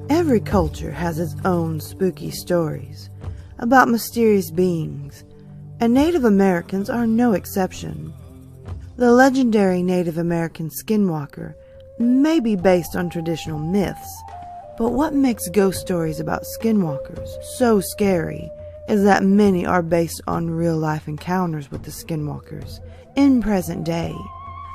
Every culture has its own spooky stories about mysterious beings, and Native Americans are no exception. The legendary Native American Skinwalker may be based on traditional myths, but what makes ghost stories about skinwalkers so scary is that many are based on real-life encounters with the skinwalkers in present day.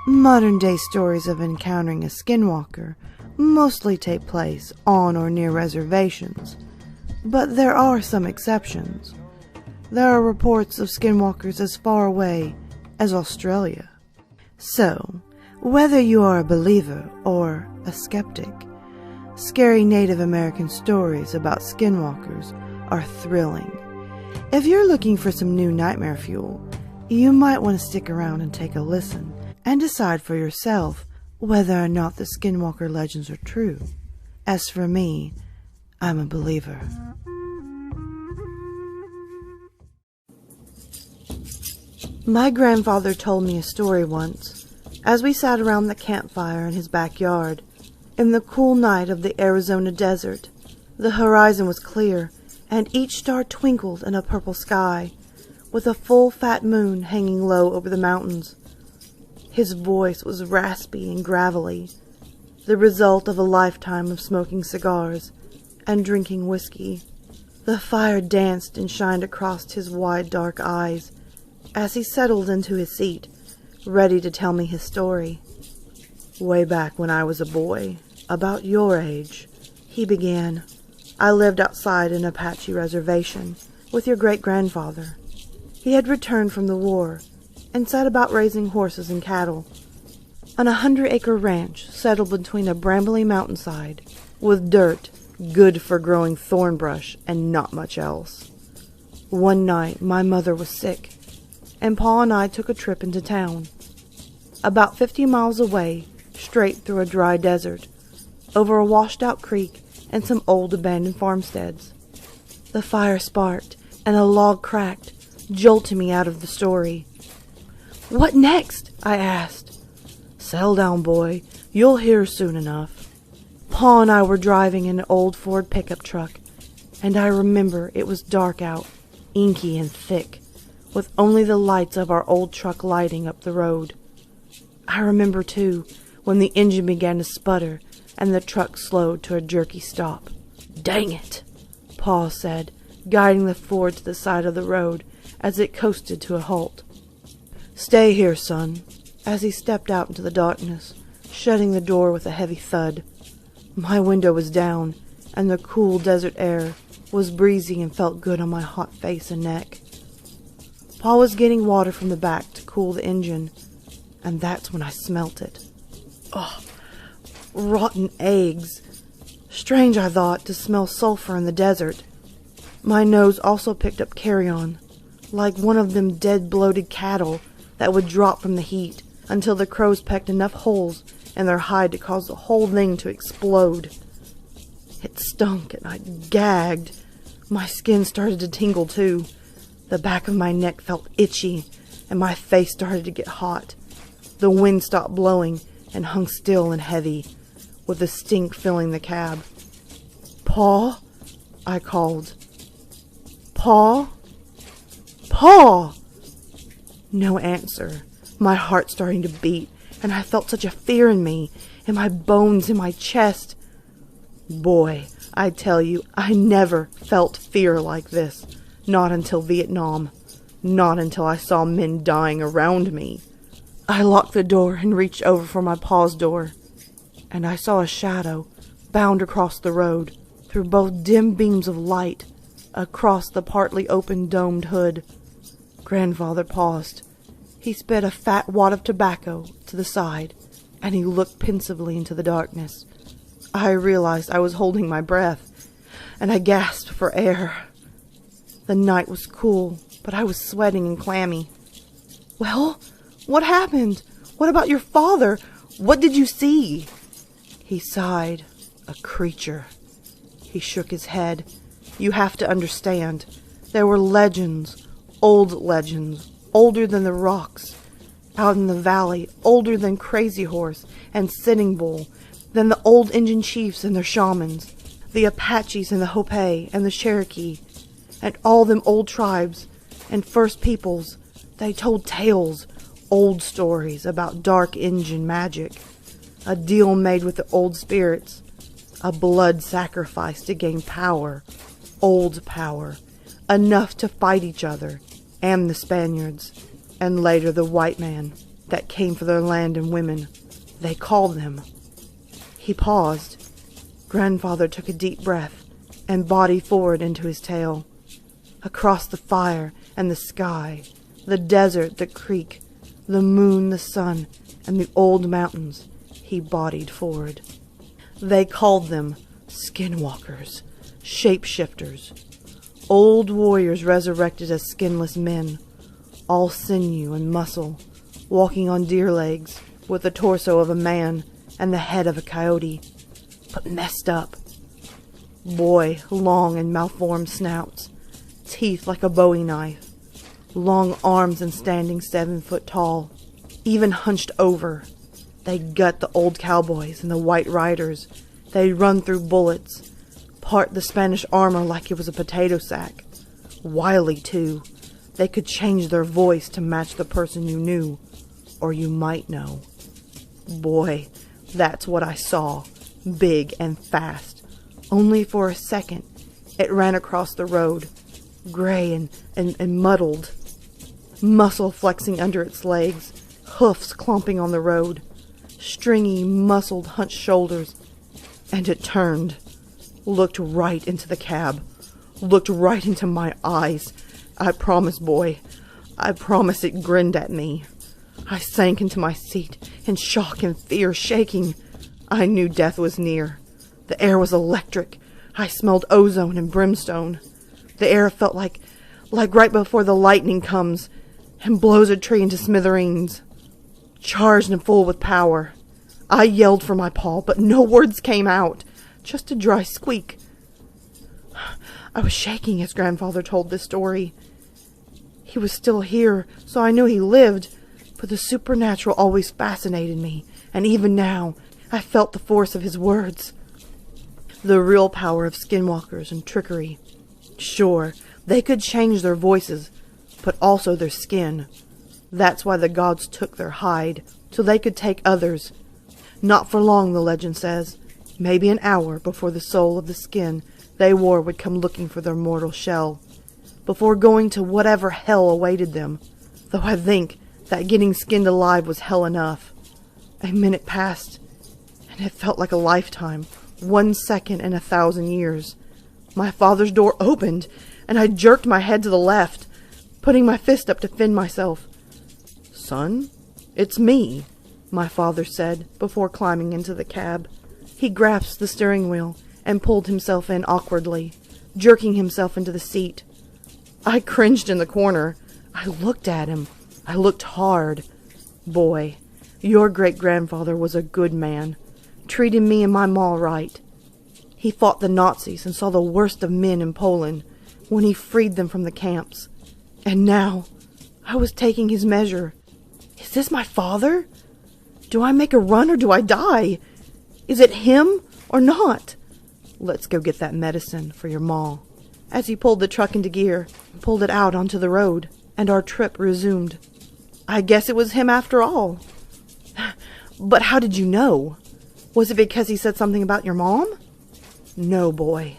Modern-day stories of encountering a skinwalker mostly take place on or near reservations, but there are some exceptions. There are reports of skinwalkers as far away as Australia. So, whether you are a believer or a skeptic, scary Native American stories about skinwalkers are thrilling. If you're looking for some new nightmare fuel, you might want to stick around and take a listen and decide for yourself whether or not the Skinwalker legends are true. As for me, I'm a believer. My grandfather told me a story once, as we sat around the campfire in his backyard. In the cool night of the Arizona desert, the horizon was clear, and each star twinkled in a purple sky, with a full fat moon hanging low over the mountains. His voice was raspy and gravelly, the result of a lifetime of smoking cigars and drinking whiskey. The fire danced and shined across his wide dark eyes as he settled into his seat, ready to tell me his story. "Way back when I was a boy, about your age," he began, "I lived outside an Apache reservation with your great-grandfather. He had returned from the war and set about raising horses and cattle on a 100-acre ranch settled between a brambly mountainside with dirt good for growing thorn brush and not much else. One night my mother was sick, and Pa and I took a trip into town. About 50 miles away, straight through a dry desert, over a washed-out creek and some old abandoned farmsteads. The fire sparked, and a log cracked, jolting me out of the story. "What next?" I asked. "Settle down, boy. You'll hear soon enough." Pa and I were driving in an old Ford pickup truck, and I remember it was dark out, inky and thick, with only the lights of our old truck lighting up the road. I remember, too, when the engine began to sputter and the truck slowed to a jerky stop. "Dang it," Pa said, guiding the Ford to the side of the road as it coasted to a halt. "Stay here, son," as he stepped out into the darkness, shutting the door with a heavy thud. My window was down, and the cool desert air was breezy and felt good on my hot face and neck. Pa was getting water from the back to cool the engine, and that's when I smelt it. Oh, rotten eggs. Strange, I thought, to smell sulfur in the desert. My nose also picked up carrion, like one of them dead bloated cattle that would drop from the heat until the crows pecked enough holes in their hide to cause the whole thing to explode. It stunk and I gagged. My skin started to tingle too. The back of my neck felt itchy and my face started to get hot. The wind stopped blowing and hung still and heavy, with the stink filling the cab. "Pa?" I called. "Pa? Pa!" No answer. My heart starting to beat, and I felt such a fear in me, in my bones, in my chest. Boy, I tell you, I never felt fear like this. Not until Vietnam. Not until I saw men dying around me. I locked the door and reached over for my pa's door, and I saw a shadow bound across the road, through both dim beams of light, across the partly open domed hood. Grandfather paused. He spit a fat wad of tobacco to the side, and he looked pensively into the darkness. I realized I was holding my breath, and I gasped for air. The night was cool, but I was sweating and clammy. "Well, what happened? What about your father? What did you see?" He sighed. A creature. He shook his head. You have to understand. There were legends, older than the rocks, out in the valley, older than Crazy Horse and Sitting Bull, than the old Indian chiefs and their shamans, the Apaches and the Hopi and the Cherokee, and all them old tribes and first peoples. They told tales, old stories about dark Injun magic, a deal made with the old spirits, a blood sacrifice to gain power, old power, enough to fight each other and the Spaniards, and later the white man that came for their land and women. They called them. He paused. Grandfather took a deep breath and bodied forward into his tale. Across the fire and the sky, the desert, the creek, the moon, the sun, and the old mountains, he bodied forward. They called them skinwalkers, shapeshifters, old warriors resurrected as skinless men, all sinew and muscle, walking on deer legs, with the torso of a man and the head of a coyote, but messed up. Boy, long and malformed snouts, teeth like a bowie knife, long arms and standing 7 foot tall, even hunched over. They'd gut the old cowboys and the white riders. They'd run through bullets, part the Spanish armor like it was a potato sack. Wily, too. They could change their voice to match the person you knew, or you might know. Boy, that's what I saw, big and fast. Only for a second, it ran across the road, gray and muddled, muscle flexing under its legs, hoofs clomping on the road, stringy, muscled, hunched shoulders, and it turned, looked right into the cab, looked right into my eyes. I promise, boy, I promise. It grinned at me. I sank into my seat in shock and fear, shaking. I knew death was near. The air was electric. I smelled ozone and brimstone. The air felt like right before the lightning comes and blows a tree into smithereens. Charged and full with power. I yelled for my paw, but no words came out, just a dry squeak. I was shaking as Grandfather told this story. He was still here, so I knew he lived, but the supernatural always fascinated me, and even now I felt the force of his words. The real power of skinwalkers and trickery. Sure, they could change their voices, but also their skin. That's why the gods took their hide, so they could take others. Not for long, the legend says. Maybe an hour before the soul of the skin they wore would come looking for their mortal shell, before going to whatever hell awaited them. Though I think that getting skinned alive was hell enough. A minute passed, and it felt like a lifetime, 1 second in 1,000 years. My father's door opened, and I jerked my head to the left, putting my fist up to fend myself. "Son, it's me," my father said, before climbing into the cab. He grasped the steering wheel and pulled himself in awkwardly, jerking himself into the seat. I cringed in the corner. I looked at him. I looked hard. "Boy, your great-grandfather was a good man, treated me and my ma right. He fought the Nazis and saw the worst of men in Poland when he freed them from the camps. And now, I was taking his measure. Is this my father? Do I make a run or do I die? Is it him or not? Let's go get that medicine for your ma." As he pulled the truck into gear, pulled it out onto the road, and our trip resumed. I guess it was him after all. But how did you know? Was it because he said something about your mom? No, boy.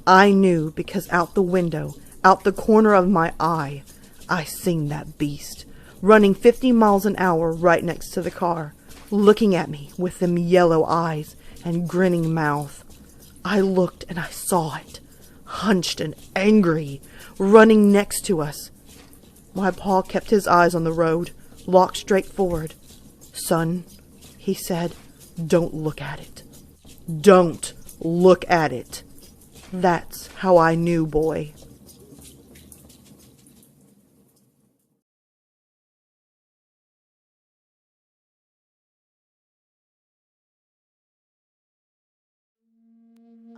I knew because out the window, out the corner of my eye, I seen that beast, running 50 miles an hour right next to the car, looking at me with them yellow eyes and grinning mouth. I looked and I saw it, hunched and angry, running next to us. My pa kept his eyes on the road, locked straight forward. "Son," he said, "don't look at it. Don't look at it." That's how I knew, boy.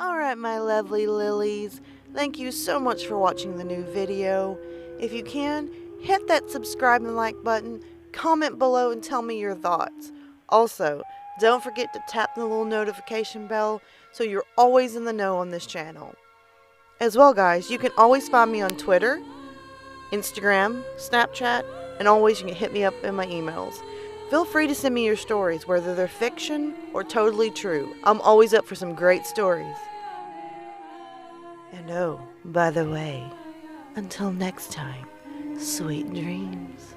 Alright, my lovely lilies, thank you so much for watching the new video. If you can, hit that subscribe and like button, comment below and tell me your thoughts. Also, don't forget to tap the little notification bell so you're always in the know on this channel. As well, guys, you can always find me on Twitter, Instagram, Snapchat, and always you can hit me up in my emails. Feel free to send me your stories, whether they're fiction or totally true. I'm always up for some great stories. And oh, by the way, until next time, sweet dreams.